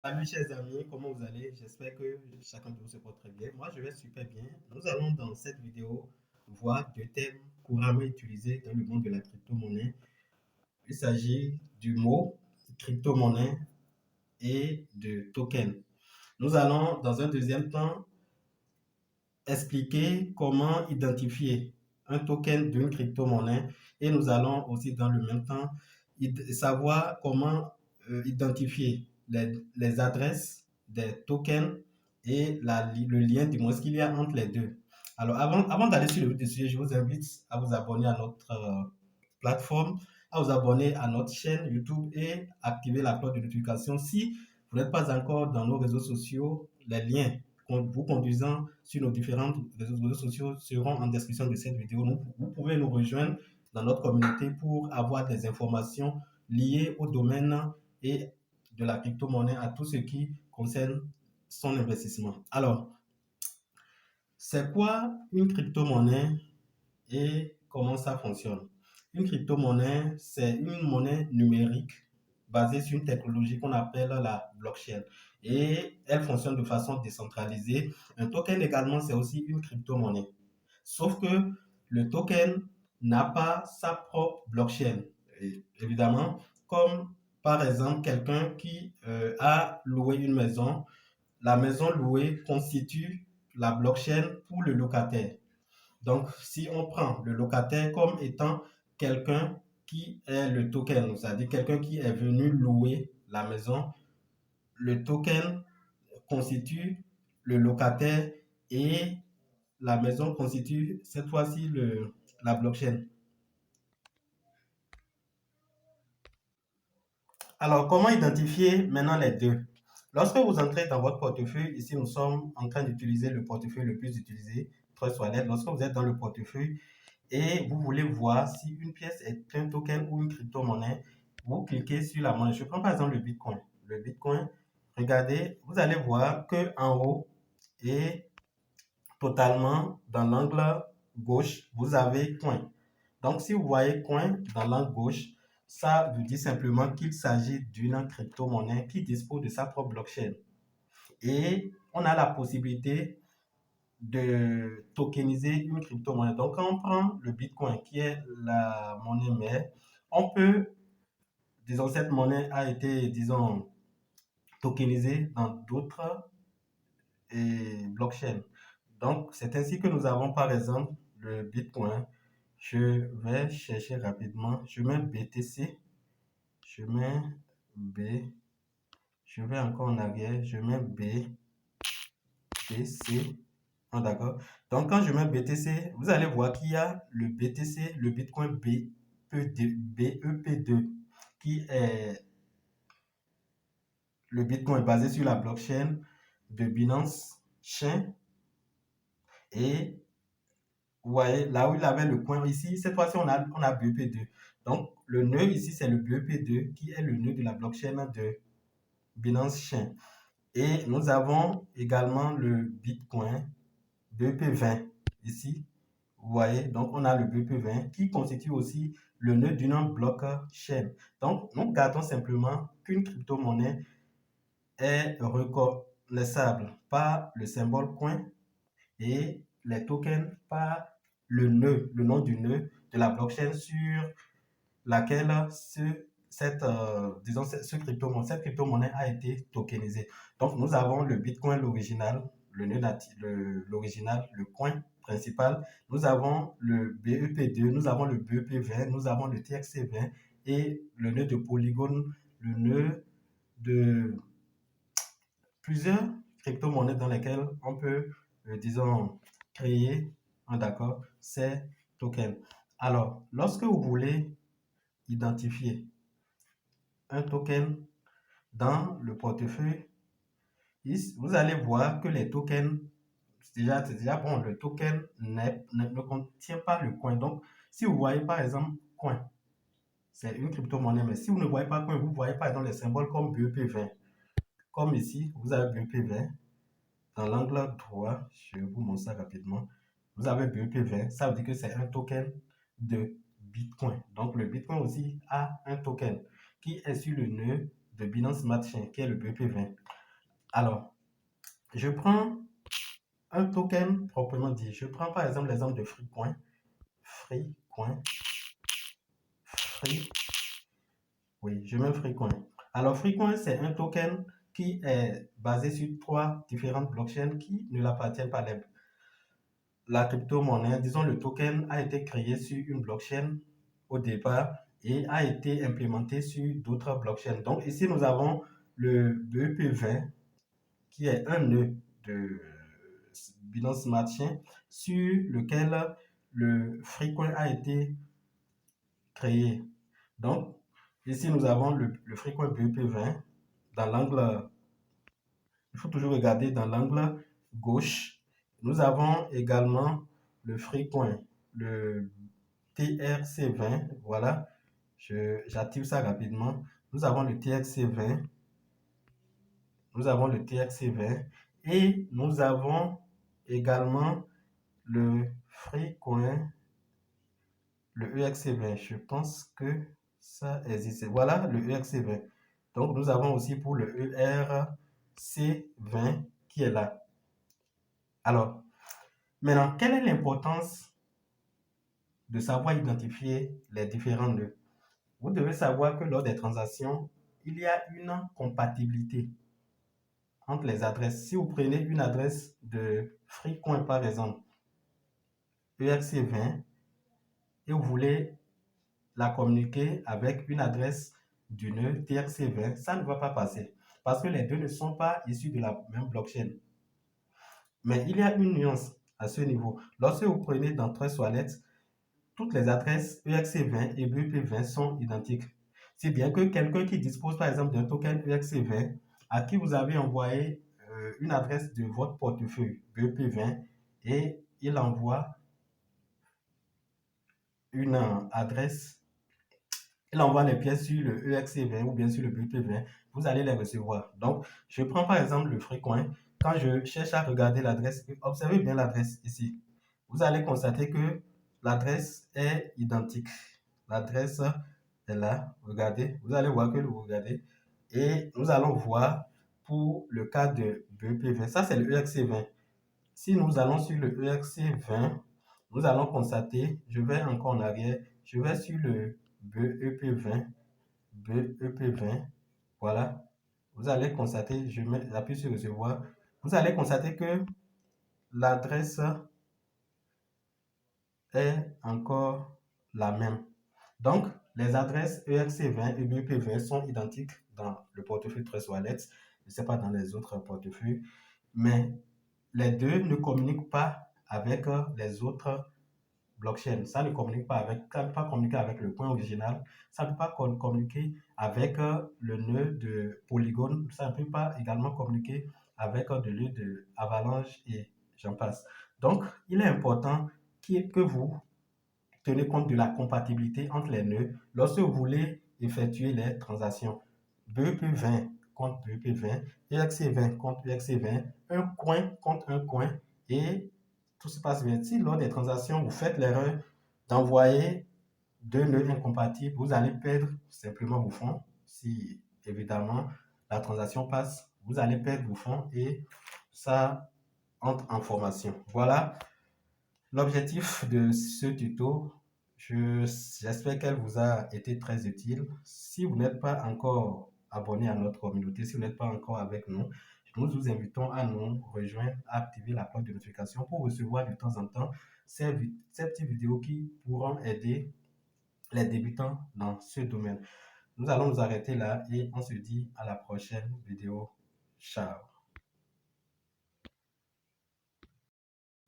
Salut chers amis, comment vous allez? J'espère que chacun de vous se porte très bien. Moi, je vais super bien. Nous allons dans cette vidéo voir deux thèmes couramment utilisés dans le monde de la crypto-monnaie. Il s'agit du mot crypto-monnaie et de token. Nous allons dans un deuxième temps expliquer comment identifier un token d'une crypto-monnaie et nous allons aussi dans le même temps savoir comment identifier les adresses des tokens et le lien du moins ce qu'il y a entre les deux. Alors avant d'aller sur le sujet, je vous invite à vous abonner à notre plateforme, à vous abonner à notre chaîne YouTube et activer la cloche de notification. Si vous n'êtes pas encore dans nos réseaux sociaux, les liens vous conduisant sur nos différents réseaux sociaux seront en description de cette vidéo. Vous pouvez nous rejoindre dans notre communauté pour avoir des informations liées au domaine et de la crypto-monnaie à tout ce qui concerne son investissement. Alors, c'est quoi une crypto-monnaie et comment ça fonctionne? Une crypto-monnaie, c'est une monnaie numérique basée sur une technologie qu'on appelle la blockchain. Et elle fonctionne de façon décentralisée. Un token également, c'est aussi une crypto-monnaie. Sauf que le token n'a pas sa propre blockchain. Et évidemment, comme par exemple quelqu'un qui a loué une maison, la maison louée constitue la blockchain pour le locataire. Donc, si on prend le locataire comme étant quelqu'un qui est le token, c'est-à-dire quelqu'un qui est venu louer la maison, le token constitue le locataire et la maison constitue cette fois-ci la blockchain. Alors, comment identifier maintenant les deux? Lorsque vous entrez dans votre portefeuille, ici nous sommes en train d'utiliser le portefeuille le plus utilisé, Trust Wallet. Lorsque vous êtes dans le portefeuille, et vous voulez voir si une pièce est un token ou une crypto-monnaie, vous cliquez sur la monnaie. Je prends par exemple le Bitcoin. Le Bitcoin, regardez, vous allez voir que en haut et totalement dans l'angle gauche, vous avez coin. Donc, si vous voyez coin dans l'angle gauche, ça vous dit simplement qu'il s'agit d'une crypto-monnaie qui dispose de sa propre blockchain. Et on a la possibilité de tokeniser une crypto-monnaie. Donc, quand on prend le Bitcoin, qui est la monnaie mère, on peut, disons, cette monnaie a été, disons, tokenisée dans d'autres blockchains. Donc, c'est ainsi que nous avons, par exemple, le Bitcoin. Je vais chercher rapidement. Je mets BTC. Je mets B. Je vais encore en arrière. Je mets BTC. Ah, d'accord. Donc, quand je mets BTC, vous allez voir qu'il y a le BTC, le Bitcoin BEP2, qui est le Bitcoin basé sur la blockchain de Binance Chain. Et vous voyez, là où il avait le coin ici, cette fois-ci, on a BEP2. Donc, le nœud ici, c'est le BEP2 qui est le nœud de la blockchain de Binance Chain. Et nous avons également le Bitcoin BEP20 ici. Vous voyez, donc on a le BEP20 qui constitue aussi le nœud d'une blockchain. Donc, nous gardons simplement qu'une crypto-monnaie est reconnaissable par le symbole coin et les tokens par le nœud, le nom du nœud de la blockchain sur laquelle disons, cette crypto-monnaie a été tokenisée. Donc, nous avons le Bitcoin, l'original, le nœud natif, l'original, le coin principal. Nous avons le BEP2, nous avons le BEP20, nous avons le TXC20 et le nœud de Polygon, le nœud de plusieurs crypto-monnaies dans lesquelles on peut, disons, créer, d'accord, ces tokens. Alors, lorsque vous voulez identifier un token dans le portefeuille, vous allez voir que les tokens, c'est déjà bon, le token ne contient pas le coin. Donc, si vous voyez par exemple coin, c'est une crypto-monnaie, mais si vous ne voyez pas coin, vous voyez par exemple les symboles comme BEP20. Comme ici, vous avez BEP20. Dans l'angle droit, je vous montre ça rapidement. Vous avez BEP20, ça veut dire que c'est un token de Bitcoin. Donc, le Bitcoin aussi a un token qui est sur le nœud de Binance Smart Chain, qui est le BEP20. Alors, je prends un token proprement dit. Je prends par exemple l'exemple de Freecoin. Oui, je mets Freecoin. Alors, Freecoin, c'est un token qui est basé sur 3 différentes blockchains qui ne l'appartiennent pas. La crypto-monnaie, disons le token, a été créé sur une blockchain au départ et a été implémenté sur d'autres blockchains. Donc, ici, nous avons le BEP20 qui est un nœud de Binance Smart Chain sur lequel le Freecoin a été créé. Donc, ici, nous avons le Freecoin BEP20 dans l'angle, il faut toujours regarder dans l'angle gauche. Nous avons également le Freecoin, le TRC20, voilà, j'active ça rapidement. Nous avons le TRC20, nous avons le TRC20 et nous avons également le Freecoin, le ERC20. Je pense que ça existe. Voilà le ERC20. Donc, nous avons aussi pour le ERC20 qui est là. Alors, maintenant, quelle est l'importance de savoir identifier les différents nœuds? Vous devez savoir que lors des transactions, il y a une compatibilité entre les adresses. Si vous prenez une adresse de Freecoin, par exemple, ERC20, et vous voulez la communiquer avec une adresse du nœud TRC20, ça ne va pas passer parce que les deux ne sont pas issus de la même blockchain. Mais il y a une nuance à ce niveau. Lorsque vous prenez dans Trust Wallet, toutes les adresses ERC20 et BEP20 sont identiques. C'est bien que quelqu'un qui dispose par exemple d'un token ERC20 à qui vous avez envoyé une adresse de votre portefeuille BEP20 et il envoie une adresse, il envoie les pièces sur le ERC20 ou bien sur le BEP20, vous allez les recevoir. Donc, je prends par exemple le Freecoin. Quand je cherche à regarder l'adresse, observez bien l'adresse ici. Vous allez constater que l'adresse est identique. L'adresse est là. Regardez. Vous allez voir que vous regardez. Et nous allons voir pour le cas de BEP20. Ça, c'est le ERC20. Si nous allons sur le ERC20, nous allons constater, je vais encore en arrière, je vais sur le BEP20, voilà. Vous allez constater, j'appuie sur recevoir, vous allez constater que l'adresse est encore la même. Donc, les adresses ERC20 et BEP20 sont identiques dans le portefeuille Trust Wallet. Je ne sais pas dans les autres portefeuilles, mais les deux ne communiquent pas avec les autres blockchains. Ça ne communique pas avec, ça ne peut pas communiquer avec le point original. Ça ne peut pas communiquer avec le nœud de Polygon. Ça ne peut pas également communiquer avec le nœud de Avalanche et j'en passe. Donc, il est important que vous tenez compte de la compatibilité entre les nœuds lorsque vous voulez effectuer les transactions. BEP20 contre BEP20, ERC20 contre ERC20, un coin contre un coin et tout se passe bien. Si lors des transactions, vous faites l'erreur d'envoyer deux nœuds incompatibles, vous allez perdre simplement vos fonds. Si évidemment la transaction passe, vous allez perdre vos fonds et ça entre en formation. Voilà l'objectif de ce tuto. J'espère qu'elle vous a été très utile. Si vous n'êtes pas encore abonné à notre communauté, si vous n'êtes pas encore avec nous, nous vous invitons à nous rejoindre, à activer la cloche de notification pour recevoir de temps en temps ces petites vidéos qui pourront aider les débutants dans ce domaine. Nous allons nous arrêter là et on se dit à la prochaine vidéo. Ciao.